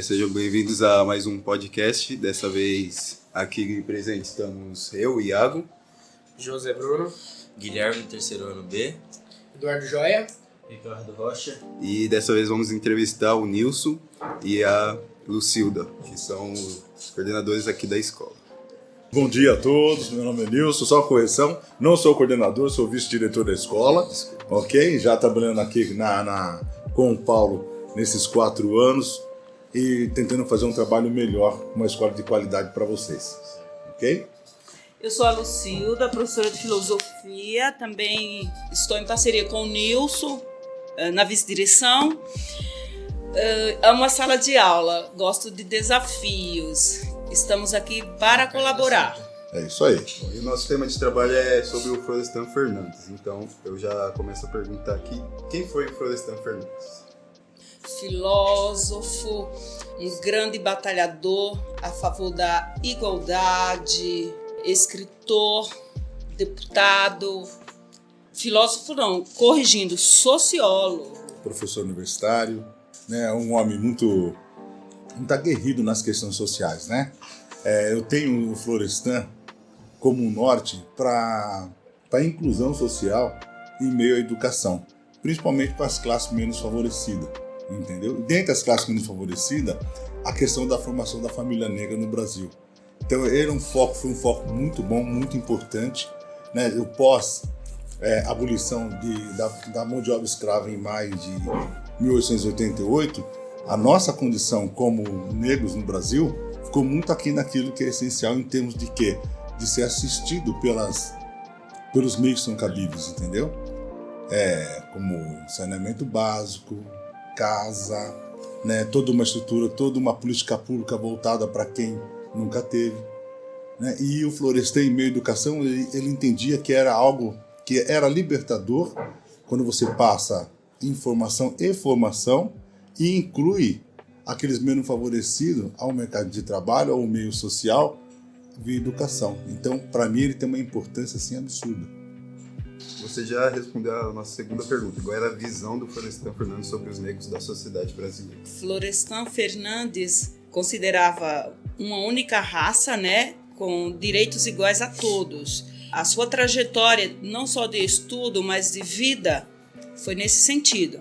Sejam bem-vindos a mais um podcast. Dessa vez aqui presente estamos eu, Iago, José Bruno, Guilherme, terceiro ano B, Eduardo Joia, Ricardo Rocha. e dessa vez vamos entrevistar o Nilson e a Lucilda, que são os coordenadores aqui da escola. Bom dia a todos, meu nome é Nilson, só uma correção, não sou coordenador, sou vice-diretor da escola, ok? Já trabalhando aqui com o Paulo nesses 4 anos e tentando fazer um trabalho melhor, uma escola de qualidade para vocês, ok? Eu sou a Lucilda, professora de filosofia, também estou em parceria com o Nilson, na vice-direção. Amo a sala de aula, gosto de desafios, estamos aqui para colaborar. É isso aí. E o nosso tema de trabalho é sobre o Florestan Fernandes, então eu já começo a perguntar aqui, quem foi o Florestan Fernandes? Filósofo, um grande batalhador a favor da igualdade, escritor, deputado, filósofo não, corrigindo, sociólogo. Professor universitário, né? Um homem muito aguerrido nas questões sociais, né? Eu tenho o Florestan como um norte para a inclusão social em meio à educação, principalmente para as classes menos favorecidas. Entendeu? E dentre as classes menos favorecidas, a questão da formação da família negra no Brasil. Então, foi um foco muito bom, muito importante, né? O pós-abolição da mão de obra escrava em maio de 1888, a nossa condição como negros no Brasil ficou muito aquém daquilo que é essencial em termos de quê? De ser assistido pelos meios que são cabíveis, entendeu? Como saneamento básico, casa, né, toda uma estrutura, toda uma política pública voltada para quem nunca teve, né? E o Florestan, em meio à educação, ele entendia que era algo que era libertador quando você passa informação e formação e inclui aqueles menos favorecidos ao mercado de trabalho, ao meio social, via educação. Então, para mim, ele tem uma importância assim absurda. Você já respondeu a nossa segunda pergunta, qual era a visão do Florestan Fernandes sobre os negros da sociedade brasileira? Florestan Fernandes considerava uma única raça, né, com direitos iguais a todos. A sua trajetória, não só de estudo, mas de vida, foi nesse sentido.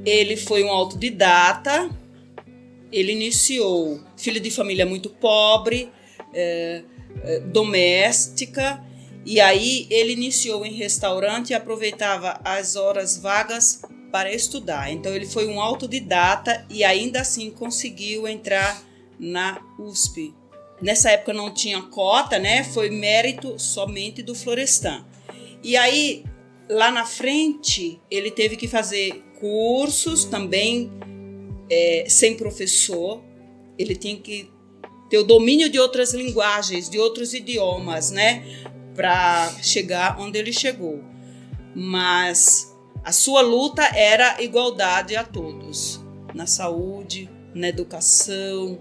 Ele foi um autodidata, ele iniciou, filho de família muito pobre, doméstica, e aí ele iniciou em restaurante e aproveitava as horas vagas para estudar. Então ele foi um autodidata e ainda assim conseguiu entrar na USP. Nessa época não tinha cota, né? Foi mérito somente do Florestan. E aí, lá na frente, ele teve que fazer cursos também sem professor. Ele tinha que ter o domínio de outras linguagens, de outros idiomas, né? Para chegar onde ele chegou. Mas a sua luta era igualdade a todos, na saúde, na educação,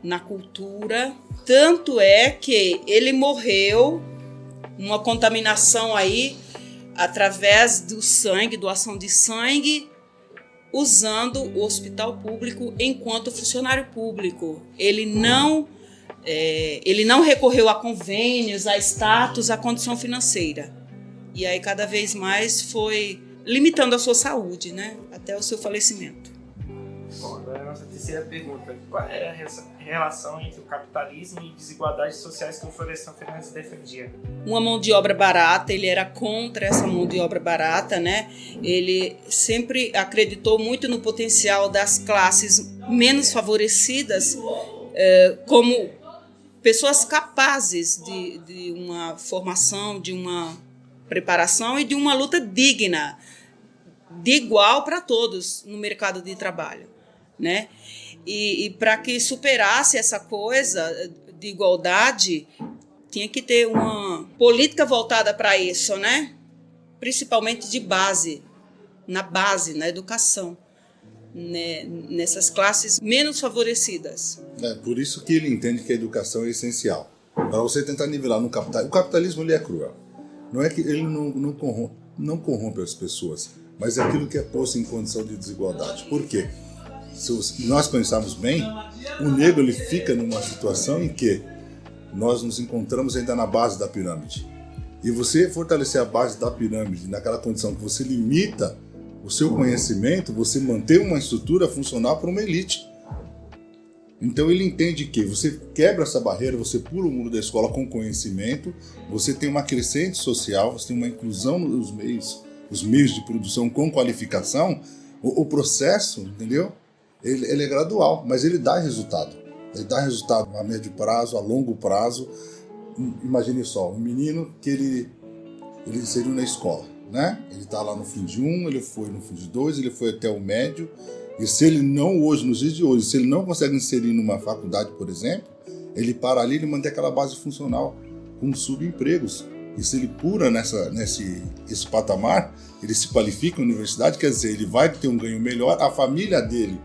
na cultura. Tanto é que ele morreu numa contaminação aí através do sangue, doação de sangue, usando o hospital público enquanto funcionário público. Ele não recorreu a convênios, a status, a condição financeira. E aí cada vez mais foi limitando a sua saúde, né? Até o seu falecimento. Bom, agora a nossa terceira pergunta. Qual era a relação entre o capitalismo e desigualdades sociais que o Florestan Fernandes defendia? Uma mão de obra barata, ele era contra essa mão de obra barata, né? Ele sempre acreditou muito no potencial das classes menos favorecidas como pessoas capazes de uma formação, de uma preparação e de uma luta digna, de igual para todos no mercado de trabalho, né? E para que superasse essa coisa de igualdade, tinha que ter uma política voltada para isso, né? Principalmente de base, na educação, né? Nessas classes menos favorecidas. Por isso que ele entende que a educação é essencial. Para você tentar nivelar no capitalismo. O capitalismo ele é cruel. Não é que ele não corrompe as pessoas, mas é aquilo que é posto em condição de desigualdade. Por quê? se nós pensarmos bem, o negro ele fica numa situação em que nós nos encontramos ainda na base da pirâmide. E você fortalecer a base da pirâmide naquela condição que você limita o seu conhecimento, você mantém uma estrutura funcional para uma elite. Então ele entende que você quebra essa barreira, você pula o muro da escola com conhecimento, você tem uma crescente social, você tem uma inclusão nos meios, os meios de produção com qualificação. O processo, entendeu? Ele é gradual, mas ele dá resultado. Ele dá resultado a médio prazo, a longo prazo. Imagine só, um menino que ele inseriu na escola, né? Ele está lá no fundo 1, ele foi no fundo 2, ele foi até o médio. E se ele não, hoje, nos dias de hoje, se ele não consegue inserir numa faculdade, por exemplo, ele para ali e mantém aquela base funcional com subempregos. E se ele pura esse patamar, ele se qualifica na universidade, quer dizer, ele vai ter um ganho melhor, a família dele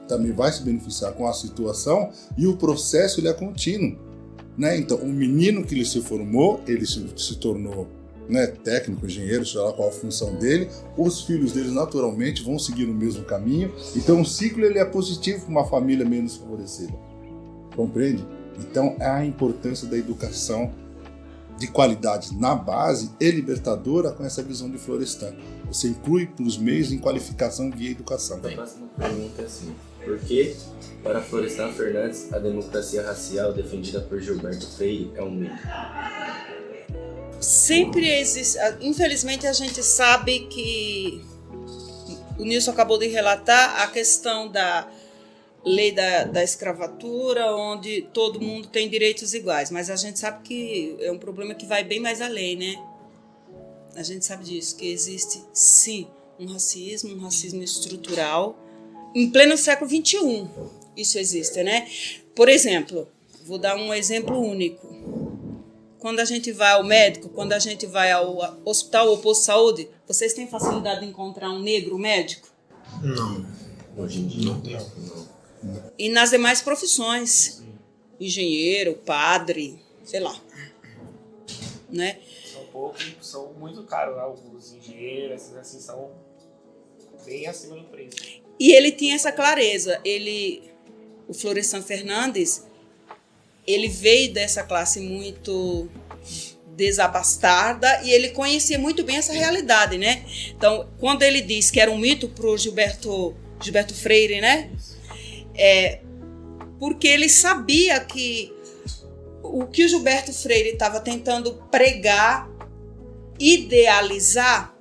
também vai se beneficiar com a situação e o processo ele é contínuo. Né? Então, o menino que ele se formou, ele se tornou, né, técnico, engenheiro, sei lá qual a função dele, os filhos dele naturalmente vão seguir o mesmo caminho, então o ciclo ele é positivo para uma família menos favorecida, compreende? Então é a importância da educação de qualidade na base e libertadora com essa visão de Florestan. Você inclui para os meios em qualificação via educação. A próxima pergunta é assim: por que, para Florestan Fernandes, a democracia racial defendida por Gilberto Freire é um mito? Sempre existe. Infelizmente, a gente sabe que o Nilson acabou de relatar a questão da lei da escravatura, onde todo mundo tem direitos iguais, mas a gente sabe que é um problema que vai bem mais além, né? A gente sabe disso, que existe, sim, um racismo estrutural, em pleno século XXI. Isso existe, né? Por exemplo, vou dar um exemplo único. Quando a gente vai ao médico, quando a gente vai ao hospital ou posto de saúde, vocês têm facilidade de encontrar um negro médico? Não. Hoje em dia, Não. E nas demais profissões, engenheiro, padre, sei lá, né? São poucos, são muito caros, alguns engenheiros, esses assim, são bem acima do preço. E ele tinha essa clareza, o Florestan Fernandes, ele veio dessa classe muito desabastada e ele conhecia muito bem essa realidade, né? Então, quando ele disse que era um mito para o Gilberto Freire, né? Porque ele sabia que o que o Gilberto Freire estava tentando pregar, idealizar,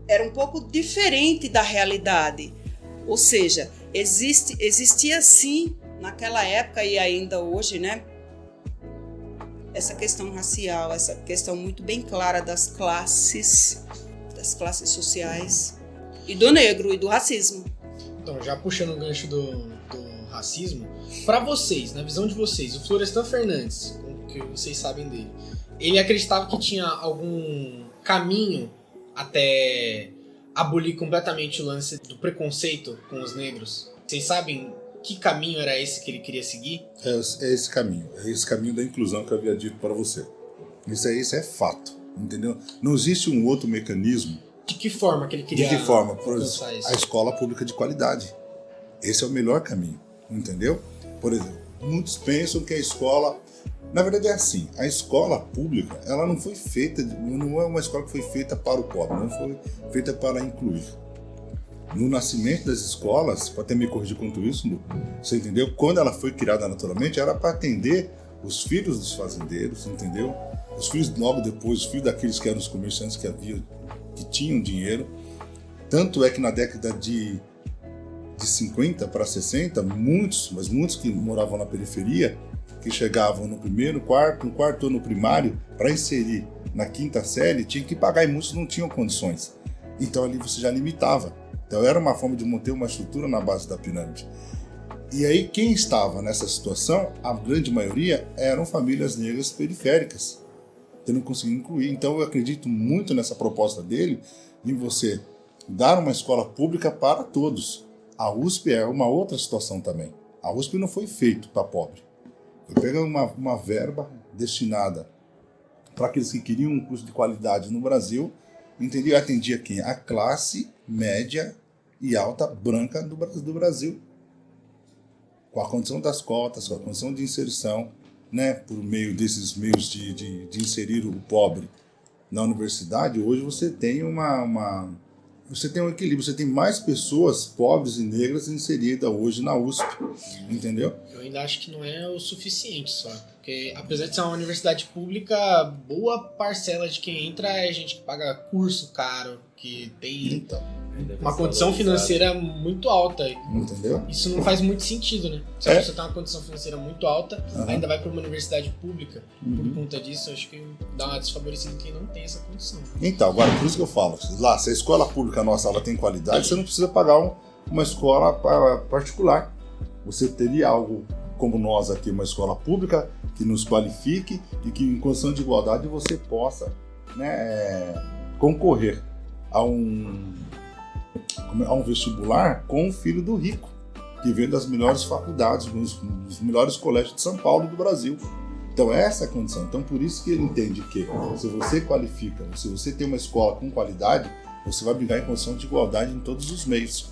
era um pouco diferente da realidade. Ou seja, existia sim, naquela época e ainda hoje, né? Essa questão racial, essa questão muito bem clara das classes sociais, e do negro e do racismo. Então, já puxando o gancho do racismo, para vocês, na visão de vocês, o Florestan Fernandes, o que vocês sabem dele, ele acreditava que tinha algum caminho até abolir completamente o lance do preconceito com os negros? Vocês sabem que caminho era esse que ele queria seguir? É esse caminho da inclusão que eu havia dito para você. Isso é fato, entendeu? Não existe um outro mecanismo. De que forma que ele queria De que forma? alcançar isso? A escola pública de qualidade. Esse é o melhor caminho, entendeu? Por exemplo, muitos pensam que a escola... Na verdade é assim, a escola pública, ela não foi feita, não é uma escola que foi feita para o pobre, não foi feita para incluir. No nascimento das escolas, para até me corrigir quanto isso, você entendeu? Quando ela foi criada naturalmente, era para atender os filhos dos fazendeiros, entendeu? Os filhos, logo depois, os filhos daqueles que eram os comerciantes que tinham dinheiro. Tanto é que na década de 50 para 60, muitos que moravam na periferia, que chegavam no no quarto ano primário, para inserir na quinta série, tinham que pagar e muitos não tinham condições. Então ali você já limitava. Então era uma forma de manter uma estrutura na base da pirâmide. E aí quem estava nessa situação, a grande maioria, eram famílias negras periféricas, que não conseguiam incluir. Então eu acredito muito nessa proposta dele, em você dar uma escola pública para todos. A USP é uma outra situação também. A USP não foi feita para pobre. Foi pegar uma verba destinada para aqueles que queriam um curso de qualidade no Brasil, entendeu? Atendia quem? A classe média e alta branca do Brasil. com a condição das cotas, com a condição de inserção, né, por meio desses meios de inserir o pobre na universidade, hoje você tem você tem um equilíbrio, você tem mais pessoas pobres e negras inseridas hoje na USP, entendeu? Eu ainda acho que não é o suficiente só. Porque apesar de ser uma universidade pública, boa parcela de quem entra é gente que paga curso caro, que tem Então, uma condição financeira muito alta. entendeu? Isso não faz muito sentido, né? Se a pessoa tem uma condição financeira muito alta, ainda vai para uma universidade pública. Por conta disso, acho que dá uma desfavorecida em quem não tem essa condição. Então, agora, por isso que eu falo, lá, se a escola pública nossa ela tem qualidade, você não precisa pagar uma escola particular. Você teria algo como nós aqui, uma escola pública que nos qualifique e que em condição de igualdade você possa, né, concorrer a um vestibular com o filho do rico, que vem das melhores faculdades, dos melhores colégios de São Paulo e do Brasil. Então essa é a condição. Então por isso que ele entende que se você qualifica, se você tem uma escola com qualidade, você vai brigar em condição de igualdade em todos os meios.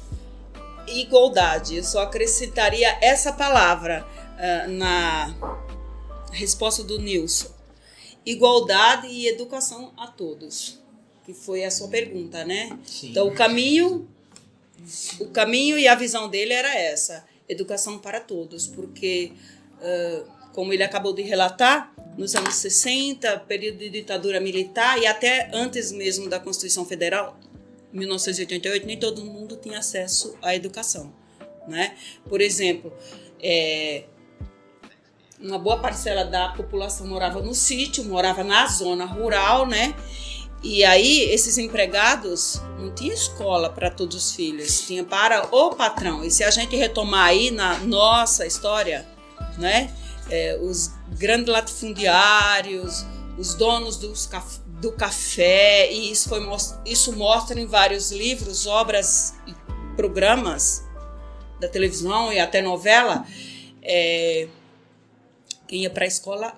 Igualdade, eu só acrescentaria essa palavra na resposta do Nilson. Igualdade e educação a todos, que foi a sua pergunta, né? Sim. Então o caminho e a visão dele era essa, educação para todos, porque como ele acabou de relatar, nos anos 60, período de ditadura militar e até antes mesmo da Constituição Federal, 1988, nem todo mundo tinha acesso à educação, né? Por exemplo, uma boa parcela da população morava no sítio, morava na zona rural, né? E aí esses empregados não tinham escola para todos os filhos, tinha para o patrão. E se a gente retomar aí na nossa história, né? Os grandes latifundiários, os donos do café, e isso mostra em vários livros, obras e programas da televisão e até novela. Quem ia para a escola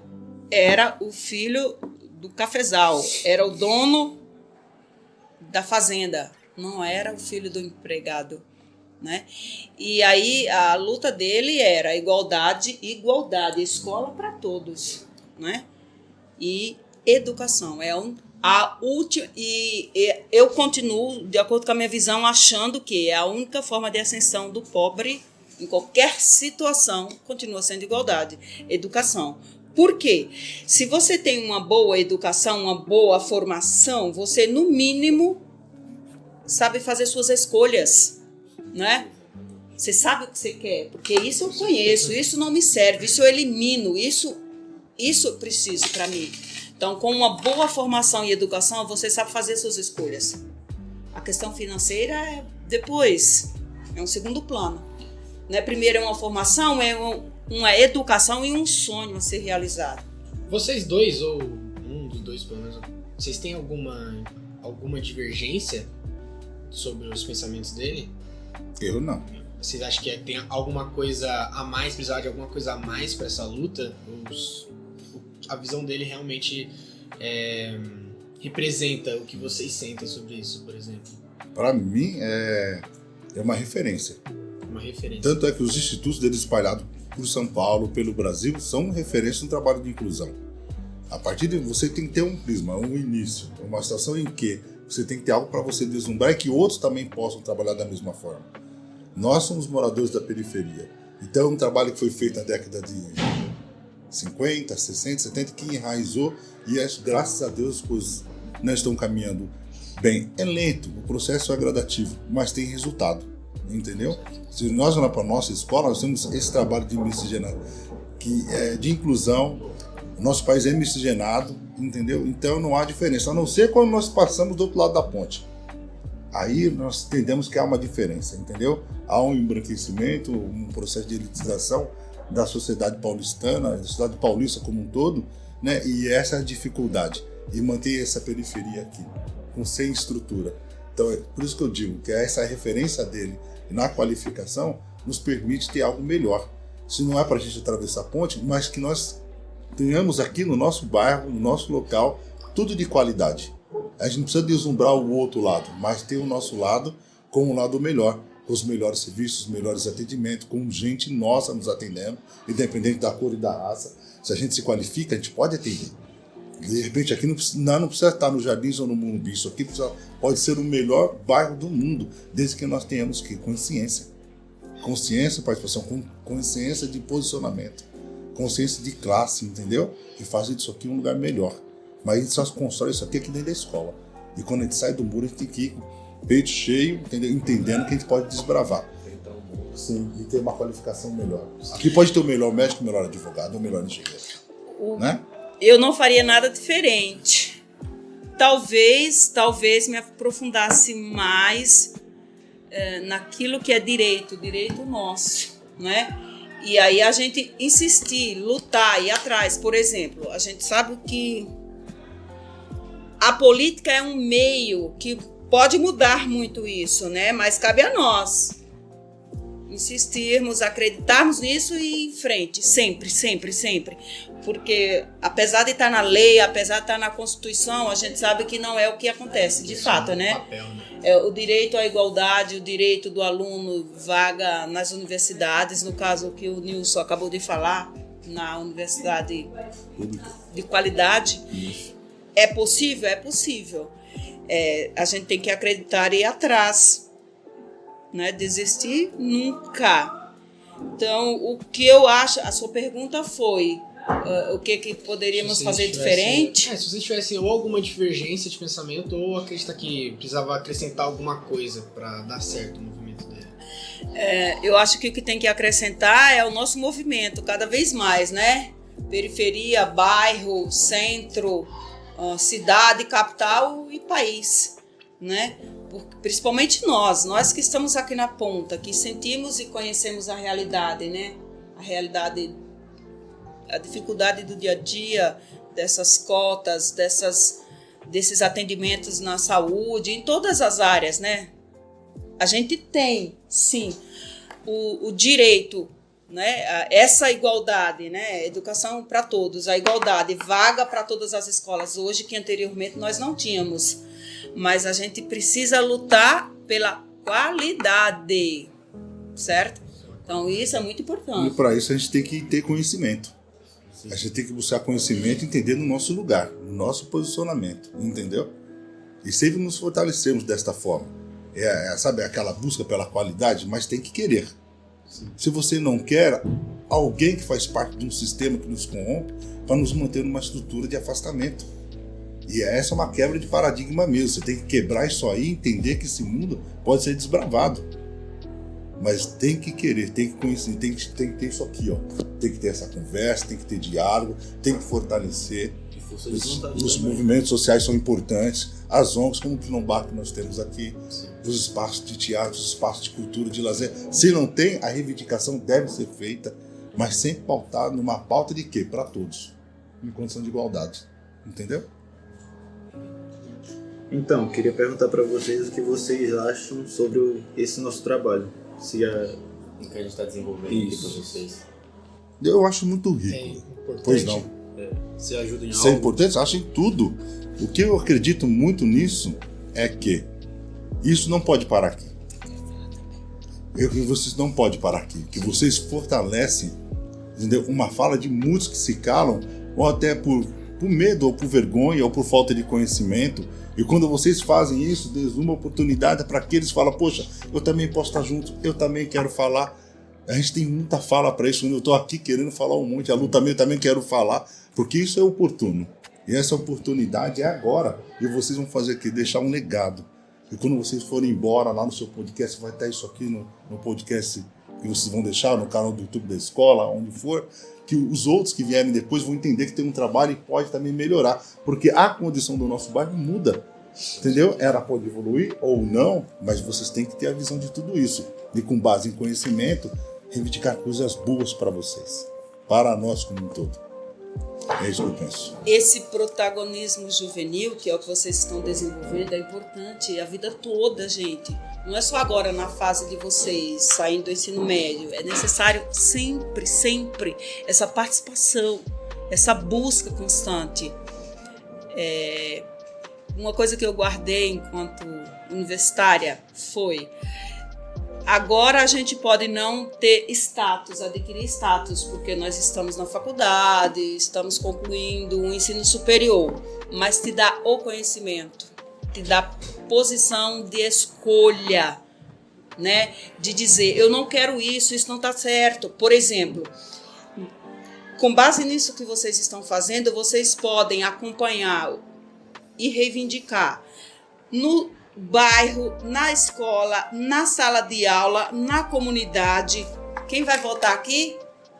era o filho do cafezal, era o dono da fazenda, não era o filho do empregado, né? E aí a luta dele era igualdade, escola para todos, né? E educação é a última, e eu continuo, de acordo com a minha visão, achando que é a única forma de ascensão do pobre em qualquer situação, continua sendo igualdade, educação. Por quê? Se você tem uma boa educação, uma boa formação, você, no mínimo, sabe fazer suas escolhas, né? Você sabe o que você quer, porque isso eu conheço, isso não me serve, isso eu elimino, isso eu preciso para mim. Então, com uma boa formação e educação, você sabe fazer suas escolhas. A questão financeira é depois, é um segundo plano. Né? Primeiro é uma formação, é uma educação e um sonho a ser realizado. Vocês dois, ou um dos dois pelo menos, vocês têm alguma divergência sobre os pensamentos dele? Eu não. Vocês acham que tem alguma coisa a mais, precisar de alguma coisa a mais para essa luta? A visão dele realmente representa o que vocês sentem sobre isso, por exemplo? Para mim, é uma referência. Uma referência. Tanto é que os institutos dele espalhados por São Paulo, pelo Brasil, são referência no trabalho de inclusão. A partir de você tem que ter um prisma, um início, uma situação em que você tem que ter algo para você deslumbrar e que outros também possam trabalhar da mesma forma. Nós somos moradores da periferia. Então é um trabalho que foi feito na década de 50, 60, 70, que enraizou e graças a Deus as coisas não estão caminhando bem. É lento, o processo é gradativo, mas tem resultado, entendeu? Se nós olharmos para a nossa escola, nós temos esse trabalho de miscigenação, de inclusão. O nosso país é miscigenado, entendeu? Então não há diferença, a não ser quando nós passamos do outro lado da ponte. Aí nós entendemos que há uma diferença, entendeu? Há um embranquecimento, um processo de elitização da sociedade paulistana, da sociedade paulista como um todo, né? E essa é a dificuldade, e manter essa periferia aqui, sem estrutura. Então é por isso que eu digo que essa referência dele na qualificação nos permite ter algo melhor. Se não é para a gente atravessar a ponte, mas que nós tenhamos aqui no nosso bairro, no nosso local, tudo de qualidade. A gente não precisa deslumbrar o outro lado, mas ter o nosso lado como um lado melhor. com os melhores serviços, os melhores atendimentos, com gente nossa nos atendendo, independente da cor e da raça. Se a gente se qualifica, a gente pode atender. De repente aqui não precisa estar no Jardins ou no Morumbi, isso aqui pode ser o melhor bairro do mundo, desde que nós tenhamos consciência. Consciência, participação, consciência de posicionamento, consciência de classe, entendeu? E fazer disso aqui um lugar melhor. Mas a gente só constrói isso aqui dentro da escola. E quando a gente sai do muro, a gente tem que ir com o peito cheio, entendeu? Entendendo que a gente pode desbravar. Sim, e ter uma qualificação melhor. Aqui pode ter o melhor médico, o melhor advogado, o melhor engenheiro. Né? Eu não faria nada diferente. Talvez me aprofundasse mais naquilo que é direito nosso, né? E aí a gente insistir, lutar, ir atrás. Por exemplo, a gente sabe que a política é um meio que pode mudar muito isso, né? Mas cabe a nós insistirmos, acreditarmos nisso e ir em frente, sempre, sempre, sempre. Porque apesar de estar na lei, apesar de estar na Constituição, a gente sabe que não é o que acontece, de fato, né? Papel, né? O direito à igualdade, o direito do aluno vaga nas universidades, no caso que o Nilson acabou de falar, na universidade de qualidade. É possível? É possível. A gente tem que acreditar e ir atrás. Né? Desistir nunca. Então, o que eu acho, a sua pergunta foi o que poderíamos fazer diferente? Se vocês tivessem ou alguma divergência de pensamento ou acredita que precisava acrescentar alguma coisa para dar certo o movimento dele. Eu acho que o que tem que acrescentar é o nosso movimento, cada vez mais, né? Periferia, bairro, centro, cidade, capital e país, né? Principalmente nós que estamos aqui na ponta, que sentimos e conhecemos a realidade, né? A realidade, a dificuldade do dia a dia, dessas cotas, desses atendimentos na saúde, em todas as áreas, né? A gente tem, sim, o direito, né? Essa igualdade, né? Educação para todos, a igualdade, vaga para todas as escolas hoje, que anteriormente nós não tínhamos. Mas a gente precisa lutar pela qualidade, certo? Então isso é muito importante. E para isso a gente tem que ter conhecimento. A gente tem que buscar conhecimento e entender no nosso lugar, no nosso posicionamento, entendeu? E sempre nos fortalecermos desta forma. Sabe, aquela busca pela qualidade, mas tem que querer. Sim. Se você não quer, alguém que faz parte de um sistema que nos corrompe para nos manter numa estrutura de afastamento. E essa é uma quebra de paradigma mesmo. Você tem que quebrar isso aí e entender que esse mundo pode ser desbravado. Mas tem que querer, tem que conhecer, tem que ter isso aqui, ó. Tem que ter essa conversa, tem que ter diálogo, tem que fortalecer. Os movimentos sociais são importantes. As ONGs, como o Quilombar que nós temos aqui, os espaços de teatro, os espaços de cultura, de lazer. Se não tem, a reivindicação deve ser feita, mas sempre pautada numa pauta de quê? Para todos. Em condição de igualdade. Entendeu? Então, queria perguntar para vocês o que vocês acham sobre esse nosso trabalho. O que a gente está desenvolvendo aqui para vocês. Eu acho muito rico. Pois não. Se ajuda em algo. Isso é importante, acho em tudo. O que eu acredito muito nisso é que isso não pode parar aqui. Vocês não podem parar aqui. Que vocês fortalecem, entendeu? Uma fala de muitos que se calam, ou até por medo, ou por vergonha, ou por falta de conhecimento. E quando vocês fazem isso, dês uma oportunidade para aqueles que falam, poxa, eu também posso estar junto, eu também quero falar. A gente tem muita fala para isso, eu estou aqui querendo falar um monte, a Lu também quero falar, porque isso é oportuno. E essa oportunidade é agora. E vocês vão fazer aqui, deixar um legado. E quando vocês forem embora lá no seu podcast, vai estar isso aqui no podcast que vocês vão deixar, no canal do YouTube da escola, onde for, que os outros que vierem depois vão entender que tem um trabalho e pode também melhorar. Porque a condição do nosso bairro muda. Entendeu? Ela pode evoluir ou não, mas vocês têm que ter a visão de tudo isso. E com base em conhecimento, reivindicar coisas boas para vocês. Para nós como um todo. É isso que eu penso. Esse protagonismo juvenil, que é o que vocês estão desenvolvendo, é importante a vida toda, gente. Não é só agora na fase de vocês saindo do ensino médio. É necessário sempre, sempre essa participação, essa busca constante. Uma coisa que eu guardei enquanto universitária foi Agora a gente pode não ter status, adquirir status, porque nós estamos na faculdade, estamos concluindo um ensino superior, mas te dá o conhecimento, te dá posição de escolha, né? De dizer, eu não quero isso não está certo. Por exemplo, com base nisso que vocês estão fazendo, vocês podem acompanhar e reivindicar no bairro, na escola, na sala de aula, na comunidade. Quem vai votar aqui?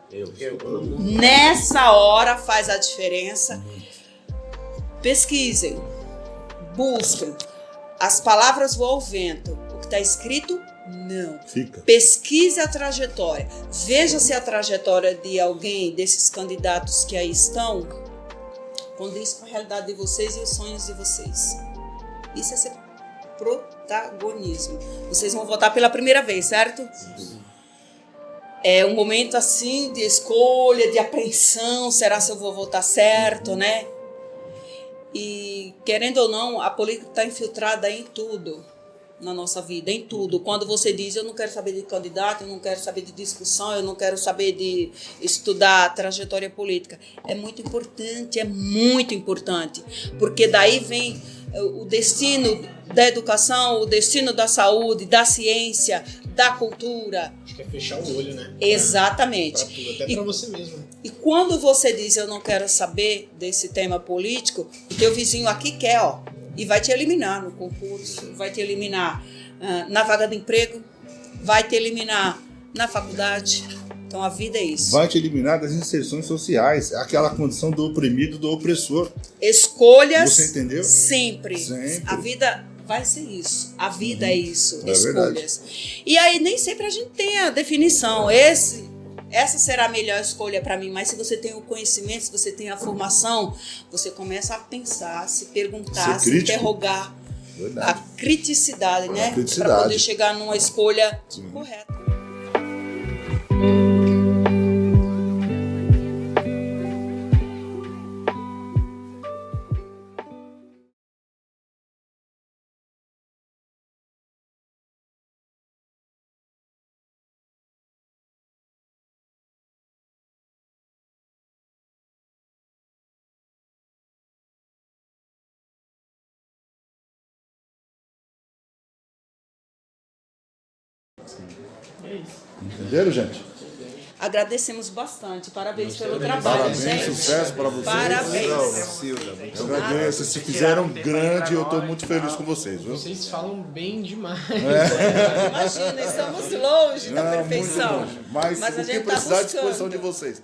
Eu. Nessa hora faz a diferença. Pesquisem, busquem. As palavras voam ao vento. O que está escrito, não. Fica. Pesquise a trajetória. Veja se a trajetória de alguém, desses candidatos que aí estão, condiz com a realidade de vocês e os sonhos de vocês. Isso é ser protagonismo. Vocês vão votar pela primeira vez, certo? Sim. É um momento assim de escolha, de apreensão. Será se eu vou votar certo, né? E querendo ou não, a política está infiltrada em tudo na nossa vida, em tudo. Quando você diz, eu não quero saber de candidato, eu não quero saber de discussão, eu não quero saber de estudar trajetória política. É muito importante, porque daí vem o destino da educação, o destino da saúde, da ciência, da cultura. Acho que é fechar o olho, né? Exatamente. Pra tudo, até pra você mesmo. E quando você diz, eu não quero saber desse tema político, o teu vizinho aqui quer, ó. E vai te eliminar no concurso, vai te eliminar na vaga de emprego, vai te eliminar na faculdade. Então a vida é isso. Vai te eliminar das inserções sociais, aquela condição do oprimido, do opressor. Escolhas. Você entendeu? Sempre. A vida vai ser isso. A vida é isso. É escolhas. Verdade. E aí nem sempre a gente tem a definição. Essa será a melhor escolha para mim, mas se você tem o conhecimento, se você tem a formação, você começa a pensar, a se perguntar, a se interrogar. Verdade. A criticidade, né? Para poder chegar numa escolha correta. Entenderam, gente? Agradecemos bastante. Parabéns pelo trabalho. Parabéns, gente. Sucesso para vocês. Parabéns. Eu agradeço. Vocês se fizeram grande e eu estou muito feliz com vocês. Viu? Vocês falam bem demais. Imagina, estamos longe da perfeição. Mas o a que gente precisar tá à disposição de vocês.